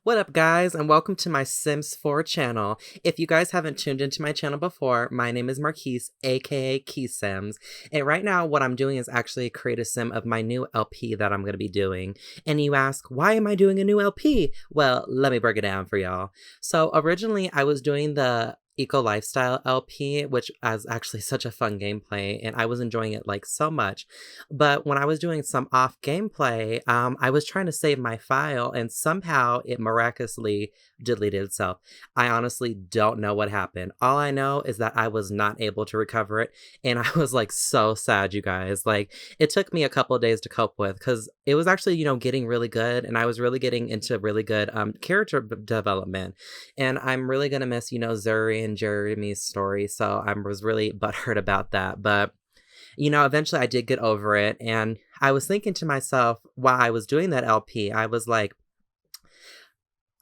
What up, guys, and welcome to my Sims 4 channel. If you guys haven't tuned into my channel before, my name is Marquise, aka Key Sims, and right now what I'm doing is actually create a sim of my new LP that I'm going to be doing. And you ask, why am I doing a new LP? Well, let me break it down for y'all. So originally I was doing the Eco Lifestyle LP, which is actually such a fun gameplay, and I was enjoying it like so much. But when I was doing some off gameplay, I was trying to save my file, and somehow it miraculously deleted itself. I honestly don't know what happened. All I know is that I was not able to recover it, and I was like so sad, you guys. Like it took me a couple of days to cope with because it was actually getting really good, and I was really getting into really good character development. And I'm really gonna miss Zuri and Jeremy's story, so I was really butthurt about that. But eventually I did get over it. And I was thinking to myself while I was doing that LP, I was like,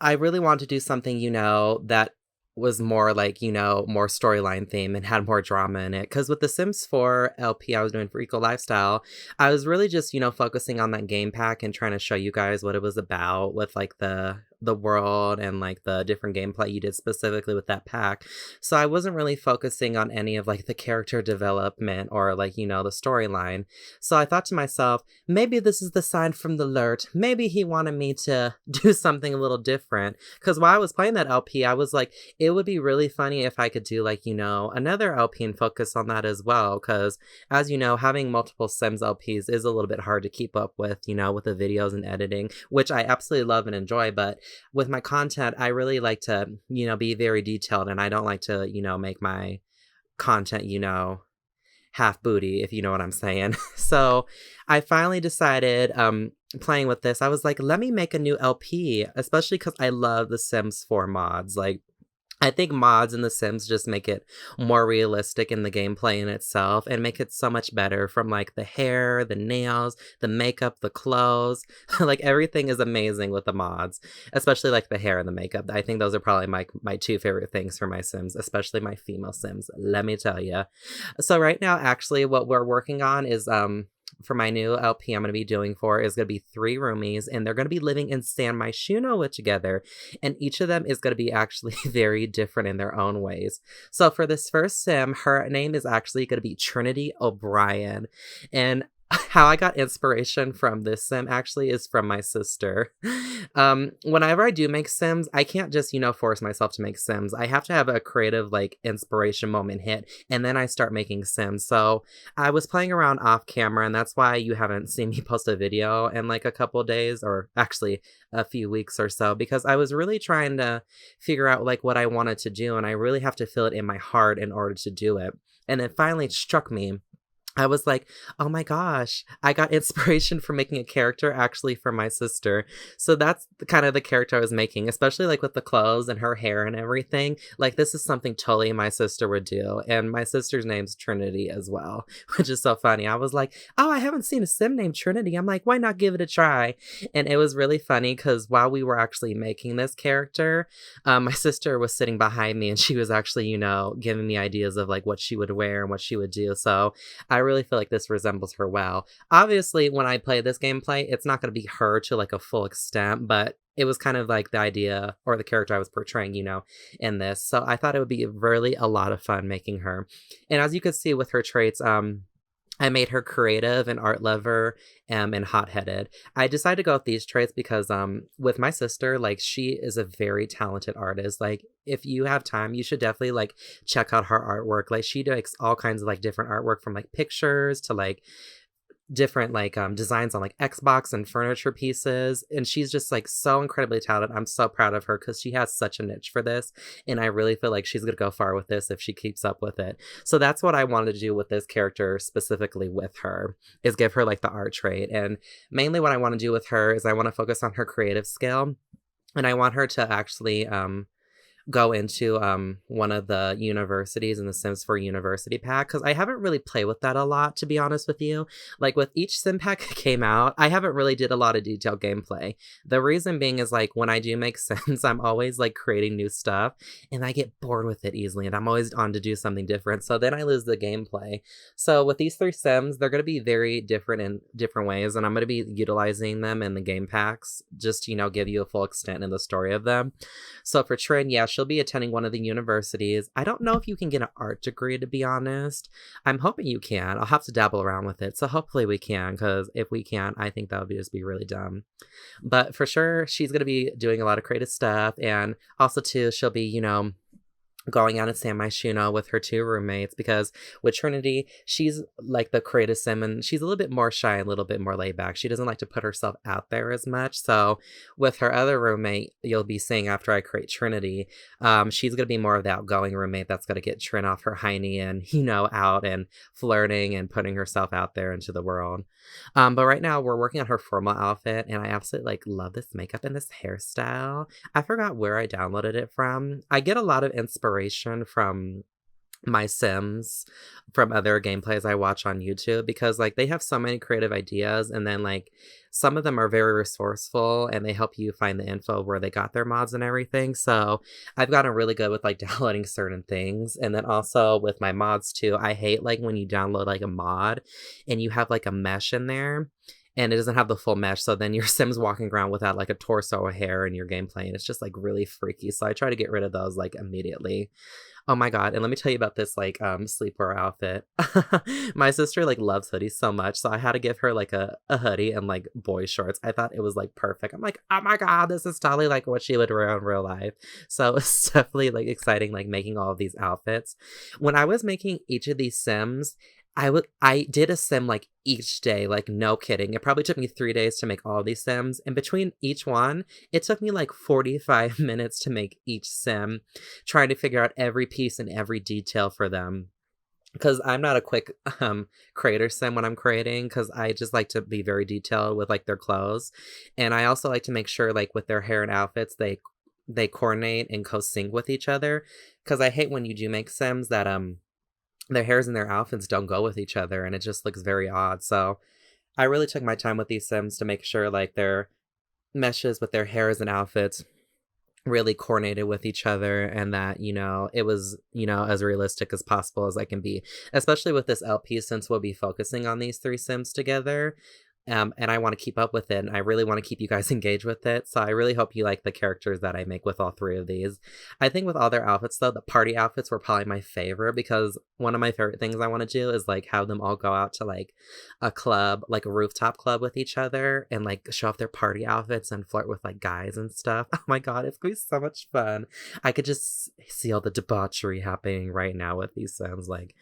I really want to do something, that was more like, more storyline theme and had more drama in it. Because with the Sims 4 LP I was doing for Eco Lifestyle, I was really just, focusing on that game pack and trying to show you guys what it was about with like the world and like the different gameplay you did specifically with that pack. So I wasn't really focusing on any of like the character development or like, the storyline. So I thought to myself, maybe this is the sign from the Lurt. Maybe he wanted me to do something a little different. Because while I was playing that LP, I was like, it would be really funny if I could do like, another LP and focus on that as well. Because as you know, having multiple Sims LPs is a little bit hard to keep up with, with the videos and editing, which I absolutely love and enjoy. But with my content, I really like to, be very detailed, and I don't like to, make my content, half booty, if you know what I'm saying. So I finally decided, playing with this, I was like, let me make a new LP, especially because I love the Sims 4 mods. Like, I think mods in The Sims just make it more realistic in the gameplay in itself and make it so much better, from like the hair, the nails, the makeup, the clothes. Like everything is amazing with the mods, especially like the hair and the makeup. I think those are probably my two favorite things for my Sims, especially my female Sims, let me tell you. So right now, actually, what we're working on is for my new LP I'm going to be doing for is going to be 3 roomies, and they're going to be living in San Myshuno together, and each of them is going to be actually very different in their own ways. So for this first sim, her name is actually going to be Trinity O'Brien, and how I got inspiration from this sim actually is from my sister. Whenever I do make Sims, I can't just, force myself to make Sims. I have to have a creative, like, inspiration moment hit, and then I start making Sims. So I was playing around off camera, and that's why you haven't seen me post a video in like a couple days, or actually a few weeks or so, because I was really trying to figure out like what I wanted to do, and I really have to feel it in my heart in order to do it. And it finally struck me. I was like, oh my gosh, I got inspiration for making a character actually from my sister. So that's kind of the character I was making, especially like with the clothes and her hair and everything. Like this is something totally my sister would do. And my sister's name's Trinity as well, which is so funny. I was like, oh, I haven't seen a sim named Trinity. I'm like, why not give it a try? And it was really funny because while we were actually making this character, my sister was sitting behind me, and she was actually, giving me ideas of like what she would wear and what she would do. So I really feel like this resembles her well. Obviously, when I play this gameplay, it's not going to be her to like a full extent, but it was kind of like the idea or the character I was portraying, in this. So I thought it would be really a lot of fun making her. And as you can see with her traits, I made her creative and art lover, and hot-headed. I decided to go with these traits because with my sister, like she is a very talented artist. Like if you have time, you should definitely like check out her artwork. Like she does all kinds of like different artwork, from like pictures to like different like designs on like Xbox and furniture pieces, and she's just like so incredibly talented. I'm so proud of her because she has such a niche for this, and I really feel like she's gonna go far with this if she keeps up with it. So that's what I wanted to do with this character, specifically with her, is give her like the art trait. And mainly what I want to do with her is I want to focus on her creative skill, and I want her to actually go into one of the universities in the Sims 4 University pack, because I haven't really played with that a lot, to be honest with you. Like with each sim pack that came out, I haven't really did a lot of detailed gameplay. The reason being is like when I do make Sims, I'm always like creating new stuff and I get bored with it easily and I'm always on to do something different. So then I lose the gameplay. So with these 3 Sims, they're going to be very different in different ways, and I'm going to be utilizing them in the game packs just to, give you a full extent in the story of them. So for Trin, yeah, she'll be attending one of the universities. I don't know if you can get an art degree, to be honest. I'm hoping you can. I'll have to dabble around with it. So hopefully we can, because if we can't, I think that would just be really dumb. But for sure, she's going to be doing a lot of creative stuff. And also, too, she'll be, going out and San Myshuno with her 2 roommates, because with Trinity, she's like the creative sim and she's a little bit more shy, a little bit more laid back. She doesn't like to put herself out there as much. So with her other roommate, you'll be seeing after I create Trinity, she's going to be more of the outgoing roommate that's going to get Trin off her hiney and, out and flirting and putting herself out there into the world. But right now we're working on her formal outfit, and I absolutely like love this makeup and this hairstyle. I forgot where I downloaded it from. I get a lot of inspiration from my Sims, from other gameplays I watch on YouTube, because like they have so many creative ideas, and then like some of them are very resourceful and they help you find the info where they got their mods and everything. So I've gotten really good with like downloading certain things, and then also with my mods too. I hate like when you download like a mod and you have like a mesh in there and it doesn't have the full mesh, so then your Sim's walking around without like a torso or hair in your gameplay, and it's just like really freaky. So I try to get rid of those like immediately. Oh my god, and let me tell you about this like sleepwear outfit. My sister like loves hoodies so much, so I had to give her like a hoodie and like boy shorts. I thought it was like perfect. I'm like, oh my god, this is totally like what she would wear in real life. So it's definitely like exciting, like making all of these outfits. When I was making each of these Sims, I did a sim like each day, like no kidding. It probably took me 3 days to make all these Sims, and between each one, it took me like 45 minutes to make each Sim, trying to figure out every piece and every detail for them. Because I'm not a quick creator sim when I'm creating, because I just like to be very detailed with like their clothes, and I also like to make sure like with their hair and outfits they coordinate and co-sync with each other. Because I hate when you do make Sims that their hairs and their outfits don't go with each other, and it just looks very odd. So I really took my time with these Sims to make sure like their meshes with their hairs and outfits really coordinated with each other, and that it was as realistic as possible as I can be, especially with this LP, since we'll be focusing on these 3 Sims together. And I want to keep up with it, and I really want to keep you guys engaged with it. So I really hope you like the characters that I make with all 3 of these. I think with all their outfits, though, the party outfits were probably my favorite, because one of my favorite things I want to do is like have them all go out to like a club, like a rooftop club with each other, and like show off their party outfits and flirt with like guys and stuff. Oh my god, it's gonna be so much fun. I could just see all the debauchery happening right now with these Sims. Like,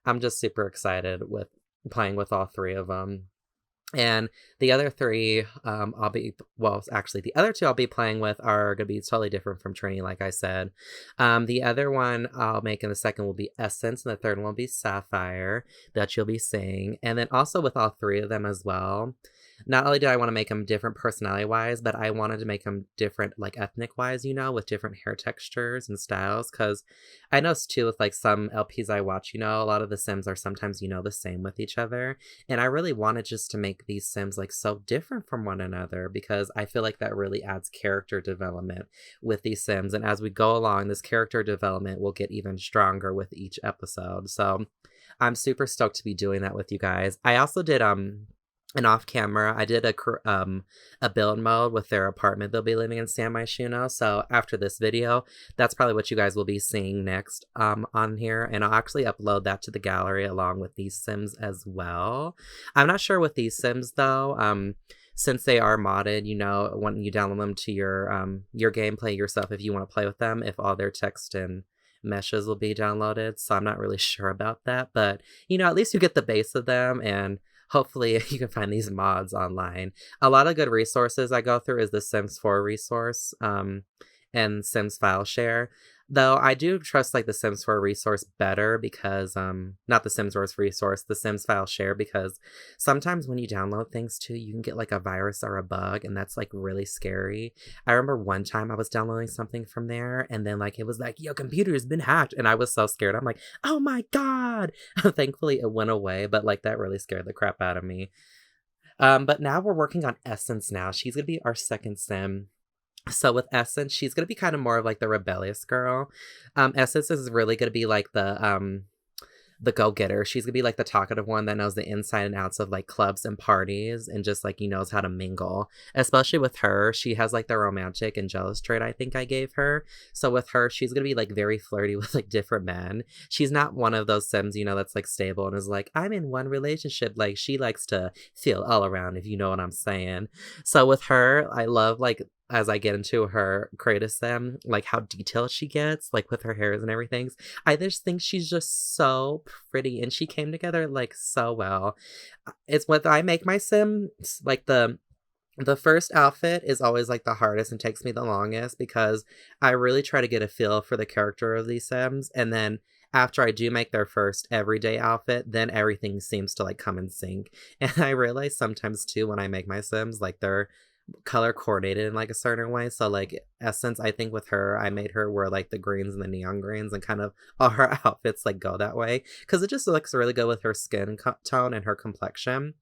I'm just super excited with playing with all 3 of them. And the other 3, actually, the other 2 I'll be playing with are going to be totally different from Trini, like I said. The other one I'll make in the second will be Essence, and the third one will be Sapphire, that you'll be seeing. And then also with all 3 of them as well, not only did I want to make them different personality-wise, but I wanted to make them different, like, ethnic-wise, with different hair textures and styles, because I noticed, too, with, like, some LPs I watch, a lot of the Sims are sometimes, the same with each other, and I really wanted just to make these Sims, like, so different from one another, because I feel like that really adds character development with these Sims, and as we go along, this character development will get even stronger with each episode, so I'm super stoked to be doing that with you guys. I also did, and off camera, I did a build mode with their apartment they'll be living in San Myshuno. So after this video, that's probably what you guys will be seeing next on here. And I'll actually upload that to the gallery along with these Sims as well. I'm not sure with these Sims though. Since they are modded, when you download them to your gameplay yourself, if you want to play with them, if all their text and meshes will be downloaded. So I'm not really sure about that. But, at least you get the base of them, and hopefully you can find these mods online. A lot of good resources I go through is the Sims 4 resource and Sims File Share. Though I do trust like the Sims 4 resource better because not the Sims source resource, the Sims file share, because sometimes when you download things too, you can get like a virus or a bug, and that's like really scary. I remember one time I was downloading something from there, and then like it was like, your computer has been hacked, and I was so scared. I'm like, oh my god. Thankfully it went away, but like that really scared the crap out of me. But now we're working on Essence now. She's gonna be our second sim. So with Essence, she's gonna be kind of more of like the rebellious girl. Essence is really gonna be like the go-getter. She's gonna be like the talkative one that knows the inside and outs of like clubs and parties and just like knows how to mingle. Especially with her, she has like the romantic and jealous trait I think I gave her. So with her, she's gonna be like very flirty with like different men. She's not one of those Sims, that's like stable and is like, I'm in one relationship. Like she likes to feel all around, if you know what I'm saying. So with her, I love like as I get into her creative sim, like how detailed she gets, like with her hairs and everything. I just think she's just so pretty and she came together like so well. It's when I make my sims, like the first outfit is always like the hardest and takes me the longest because I really try to get a feel for the character of these sims, and then after I do make their first everyday outfit, then everything seems to like come in sync. And I realize sometimes too when I make my sims, like they're color coordinated in like a certain way. So like Essence, I think with her, I made her wear like the greens and the neon greens, and kind of all her outfits like go that way because it just looks really good with her skin tone and her complexion.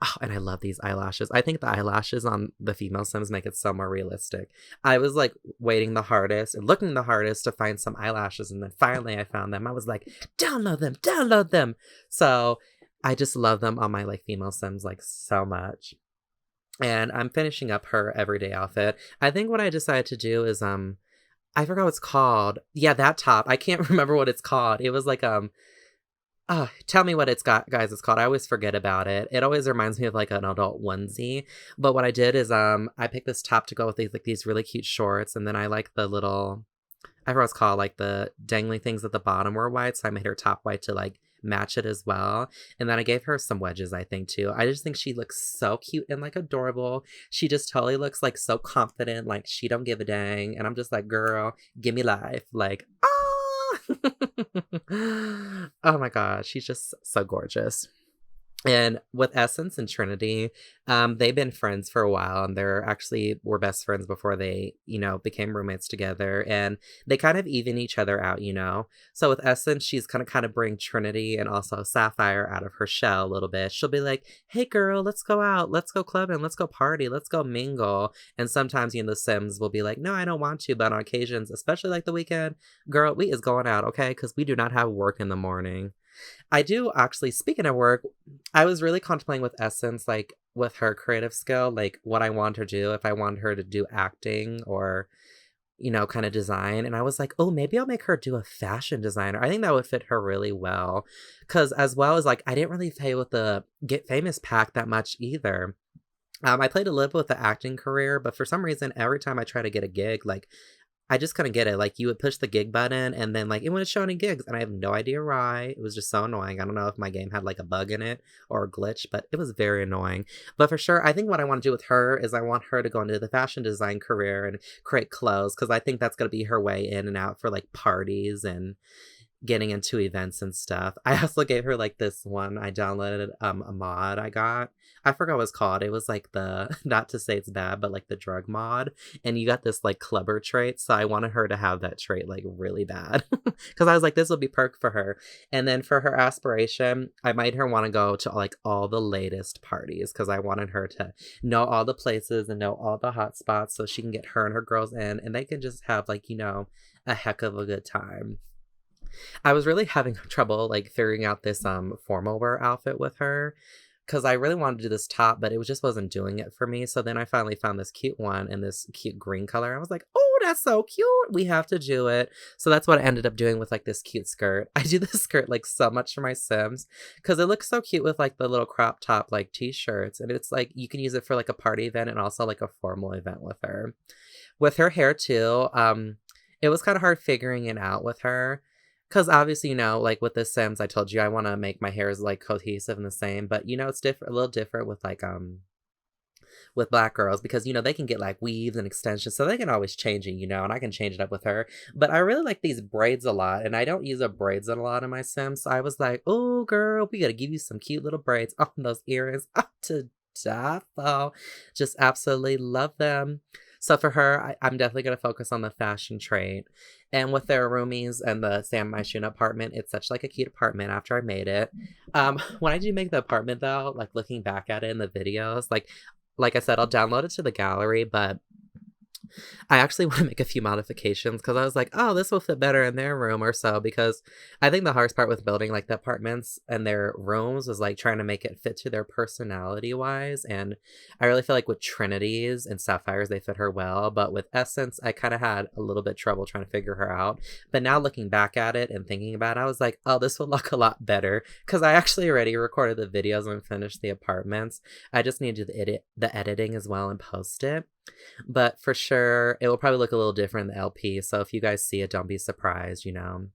Oh, and I love these eyelashes. I think the eyelashes on the female Sims make it so more realistic. I was like waiting the hardest and looking the hardest to find some eyelashes, and then finally I found them. I was like, download them, download them. So I just love them on my like female Sims like so much. And I'm finishing up her everyday outfit. I think what I decided to do is I forgot what it's called. Yeah, that top. I can't remember what it's called. It was like oh, tell me what it's got, guys. It's called. I always forget about it. It always reminds me of like an adult onesie. But what I did is I picked this top to go with these really cute shorts, and then I like the little, I forgot what it's called, like the dangly things at the bottom were white, so I made her top white to like match it as well. And then I gave her some wedges, I think, too. I just think she looks so cute and like adorable. She just totally looks like so confident, like she don't give a dang. And I'm just like, girl, give me life. Like, ah! Oh my gosh, she's just so gorgeous. And with Essence and Trinity, they've been friends for a while, and they're actually were best friends before they, became roommates together, and they kind of even each other out. So with Essence, she's kind of bring Trinity and also Sapphire out of her shell a little bit. She'll be like, "Hey, girl, let's go out, let's go clubbing, let's go party, let's go mingle." And sometimes, the Sims will be like, "No, I don't want to," but on occasions, especially like the weekend, girl, we is going out, okay? Because we do not have work in the morning. I do actually, speaking of work, I was really contemplating with Essence, like with her creative skill, like what I want her to do, if I want her to do acting or, kind of design. And I was like, oh, maybe I'll make her do a fashion designer. I think that would fit her really well. Because as well as like, I didn't really play with the Get Famous pack that much either. I played a little bit with the acting career, but for some reason, every time I try to get a gig, like I just couldn't get it. Like you would push the gig button and then like it wouldn't show any gigs, and I have no idea why. It was just so annoying. I don't know if my game had like a bug in it or a glitch, but it was very annoying. But for sure, I think what I want to do with her is I want her to go into the fashion design career and create clothes, because I think that's going to be her way in and out for like parties and getting into events and stuff. I also gave her like this one I downloaded, a mod I got. I forgot what it's called. It was like the, not to say it's bad, but like the drug mod. And you got this like clubber trait. So I wanted her to have that trait like really bad. Because I was like, this will be perk for her. And then for her aspiration, I made her want to go to like all the latest parties, because I wanted her to know all the places and know all the hot spots so she can get her and her girls in, and they can just have like, a heck of a good time. I was really having trouble like figuring out this formal wear outfit with her, because I really wanted to do this top, but it just wasn't doing it for me. So then I finally found this cute one in this cute green color. I was like, oh, that's so cute. We have to do it. So that's what I ended up doing with like this cute skirt. I do this skirt like so much for my Sims because it looks so cute with like the little crop top like t-shirts. And it's like you can use it for like a party event and also like a formal event with her. With her hair too, it was kind of hard figuring it out with her. Because obviously, like with the Sims, I told you I want to make my hairs like cohesive and the same. But, it's different, a little different with like with black girls because, you know, they can get like weaves and extensions, so they can always change it, you know, and I can change it up with her. But I really like these braids a lot, and I don't use up braids in a lot of my Sims. So I was like, oh, girl, we gotta give you some cute little braids on those earrings. Oh, to die for. Just absolutely love them. So for her, I'm definitely going to focus on the fashion trait. And with their roomies and the Sam My Shun apartment, it's such like a cute apartment after I made it. When I do make the apartment though, like looking back at it in the videos, like I said, I'll download it to the gallery, but I actually want to make a few modifications because I was like, oh, this will fit better in their room or so. Because I think the hardest part with building like the apartments and their rooms was like trying to make it fit to their personality wise. And I really feel like with Trinity's and Sapphire's, they fit her well. But with Essence, I kind of had a little bit trouble trying to figure her out. But now looking back at it and thinking about it, I was like, oh, this will look a lot better because I actually already recorded the videos and finished the apartments. I just need to do the editing as well and post it. But for sure, it will probably look a little different in the LP. So if you guys see it, don't be surprised, you know.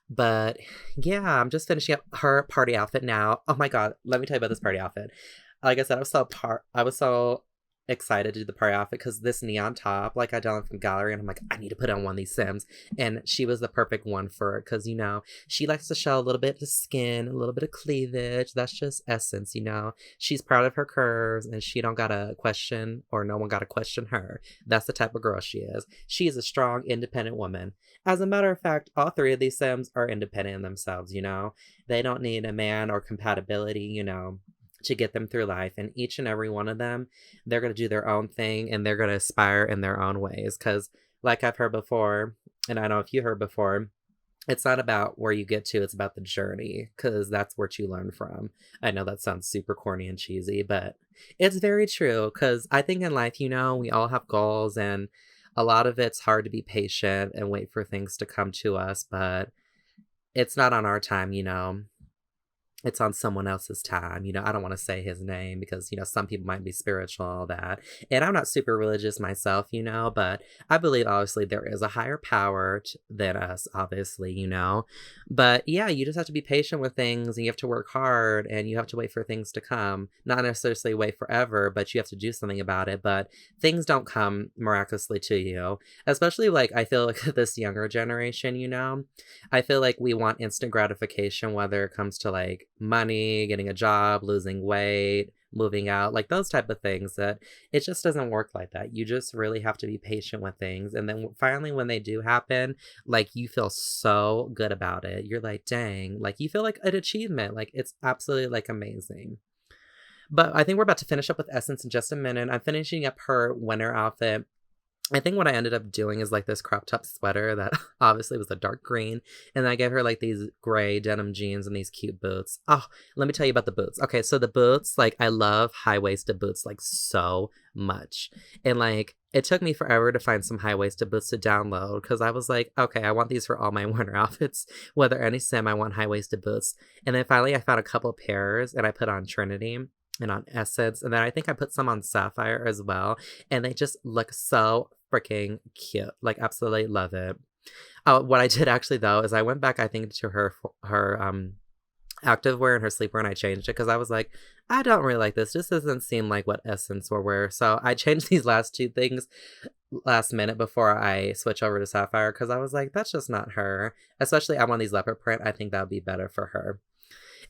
But yeah, I'm just finishing up her party outfit now. Oh my god, let me tell you about this party outfit. Like I said, I was so excited to do the party outfit because this neon top, like I downloaded from gallery, and I'm like, I need to put on one of these Sims. And she was the perfect one for it because, you know, she likes to show a little bit of skin, a little bit of cleavage. That's just Essence, you know. She's proud of her curves and she don't gotta question, or no one gotta question her. That's the type of girl she is. She is a strong, independent woman. As a matter of fact, all three of these Sims are independent in themselves, you know. They don't need a man or compatibility, you know, to get them through life. And each and every one of them, they're going to do their own thing and they're going to aspire in their own ways. Because like I've heard before, and I know if you heard before, it's not about where you get to, it's about the journey, because that's what you learn from. I know that sounds super corny and cheesy, but it's very true. Because I think in life, you know, we all have goals, and a lot of it's hard to be patient and wait for things to come to us, but it's not on our time, you know. It's on someone else's time. You know, I don't want to say his name because, you know, some people might be spiritual, all that. And I'm not super religious myself, you know, but I believe obviously there is a higher power than us, obviously, you know. But yeah, you just have to be patient with things and you have to work hard and you have to wait for things to come. Not necessarily wait forever, but you have to do something about it. But things don't come miraculously to you, especially like I feel like this younger generation, you know. I feel like we want instant gratification, whether it comes to like money, getting a job, losing weight, moving out, like those type of things, that it just doesn't work like that. You just really have to be patient with things. And then finally, when they do happen, like you feel so good about it. You're like, dang, like you feel like an achievement. Like it's absolutely like amazing. But I think we're about to finish up with Essence in just a minute. I'm finishing up her winter outfit. I think what I ended up doing is like this crop top sweater that obviously was a dark green. And I gave her like these gray denim jeans and these cute boots. Oh, let me tell you about the boots. Okay, so the boots, like I love high-waisted boots like so much. And like it took me forever to find some high-waisted boots to download because I was like, okay, I want these for all my winter outfits. Whether any sim, I want high-waisted boots. And then finally I found a couple pairs and I put on Trinity and on Essence. And then I think I put some on Sapphire as well. And they just look so freaking cute. Like absolutely love it. What I did actually though is I went back, I think, to her activewear and her sleepwear, and I changed it because I was like, I don't really like this. This doesn't seem like what Essence will wear. So I changed these last two things last minute before I switch over to Sapphire because I was like, that's just not her. Especially I'm on these leopard print. I think that would be better for her.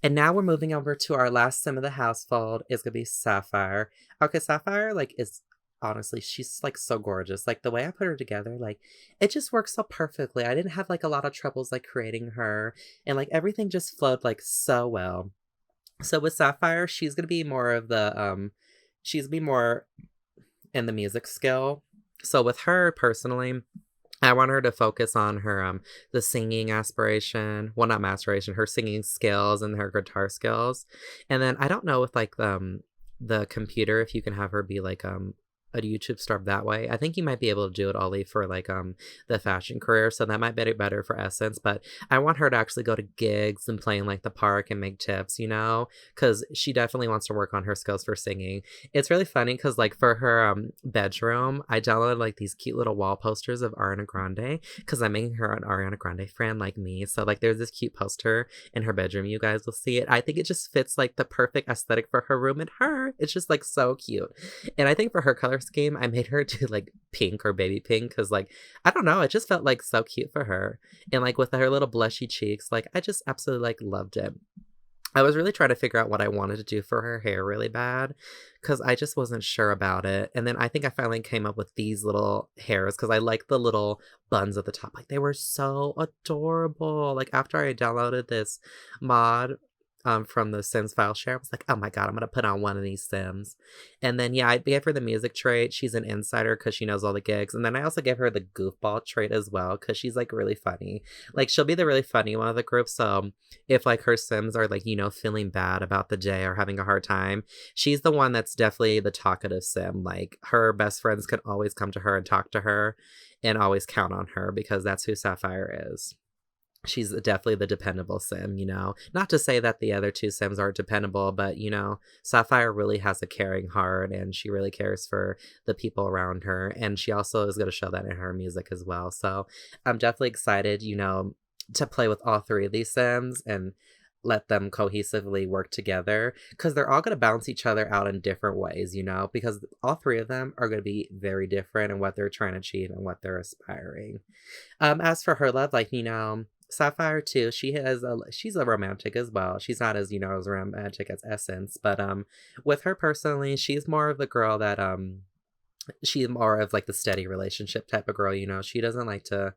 And now we're moving over to our last sim of the household. It's gonna be Sapphire. Okay, Sapphire like is honestly, she's like so gorgeous. Like the way I put her together, like it just works so perfectly. I didn't have like a lot of troubles like creating her, and like everything just flowed like so well. So with Sapphire, she's gonna be more of the she's gonna be more in the music skill. So with her personally, I want her to focus on her the singing aspiration. Well, not aspiration, her singing skills and her guitar skills. And then I don't know with like the computer if you can have her be like a YouTube star that way. I think you might be able to do it, Ollie, for like the fashion career, so that might be better for Essence. But I want her to actually go to gigs and play in like the park and make tips, you know, because she definitely wants to work on her skills for singing. It's really funny because like for her bedroom, I downloaded like these cute little wall posters of Ariana Grande because I'm making her an Ariana Grande fan like me. So like there's this cute poster in her bedroom. You guys will see it. I think it just fits like the perfect aesthetic for her room and her. It's just like so cute. And I think for her color scheme, I made her do like pink or baby pink because like I don't know, it just felt like so cute for her. And like with her little blushy cheeks, like I just absolutely like loved it. I was really trying to figure out what I wanted to do for her hair really bad because I just wasn't sure about it. And then I think I finally came up with these little hairs because I like the little buns at the top. Like they were so adorable. Like after I downloaded this mod from the Sims file share, I was like, oh my god, I'm gonna put on one of these Sims. And then yeah, I gave her the music trait. She's an insider because she knows all the gigs. And then I also gave her the goofball trait as well because she's like really funny. Like she'll be the really funny one of the group. So if like her Sims are like, you know, feeling bad about the day or having a hard time, she's the one that's definitely the talkative Sim. Like her best friends can always come to her and talk to her and always count on her because that's who Sapphire is. She's definitely the dependable Sim, you know. Not to say that the other two Sims aren't dependable, but, you know, Sapphire really has a caring heart and she really cares for the people around her. And she also is going to show that in her music as well. So I'm definitely excited, you know, to play with all three of these Sims and let them cohesively work together because they're all going to balance each other out in different ways, you know, because all three of them are going to be very different in what they're trying to achieve and what they're aspiring. As for her love, like, you know, Sapphire too, she's a romantic as well. She's not as, you know, as romantic as Essence, but with her personally, she's more of the girl that she's more of like the steady relationship type of girl, you know. She doesn't like to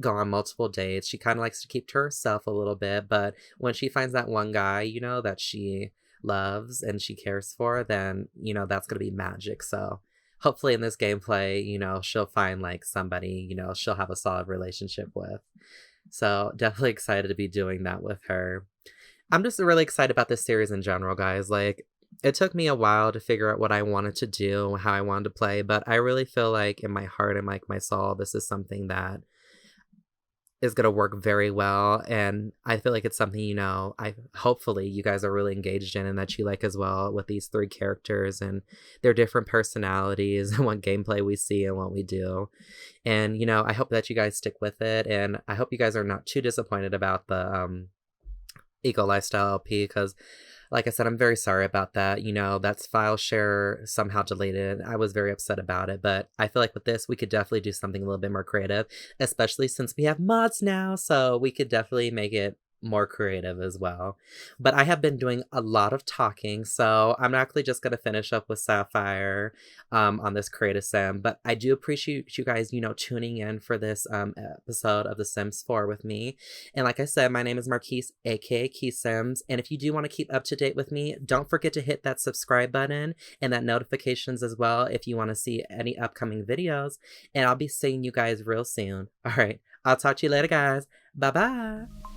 go on multiple dates. She kind of likes to keep to herself a little bit, but when she finds that one guy, you know, that she loves and she cares for, then, you know, that's going to be magic. So hopefully in this gameplay, you know, she'll find like somebody, you know, she'll have a solid relationship with. So definitely excited to be doing that with her. I'm just really excited about this series in general, guys. Like, it took me a while to figure out what I wanted to do, how I wanted to play, but I really feel like in my heart and like my soul, this is something that is going to work very well. And I feel like it's something, you know, I hopefully you guys are really engaged in and that you like as well with these three characters and their different personalities and what gameplay we see and what we do. And, you know, I hope that you guys stick with it. And I hope you guys are not too disappointed about the Eco Lifestyle LP because like I said, I'm very sorry about that. You know, that's file share somehow deleted. I was very upset about it, but I feel like with this, we could definitely do something a little bit more creative, especially since we have mods now. So we could definitely make it more creative as well. But I have been doing a lot of talking, so I'm actually just going to finish up with Sapphire on this creative sim. But I do appreciate you guys, you know, tuning in for this episode of The Sims 4 with me. And like I said, my name is Marquise, aka Key Sims. And if you do want to keep up to date with me, don't forget to hit that subscribe button and that notifications as well if you want to see any upcoming videos. And I'll be seeing you guys real soon. All right, I'll talk to you later, guys. Bye-bye.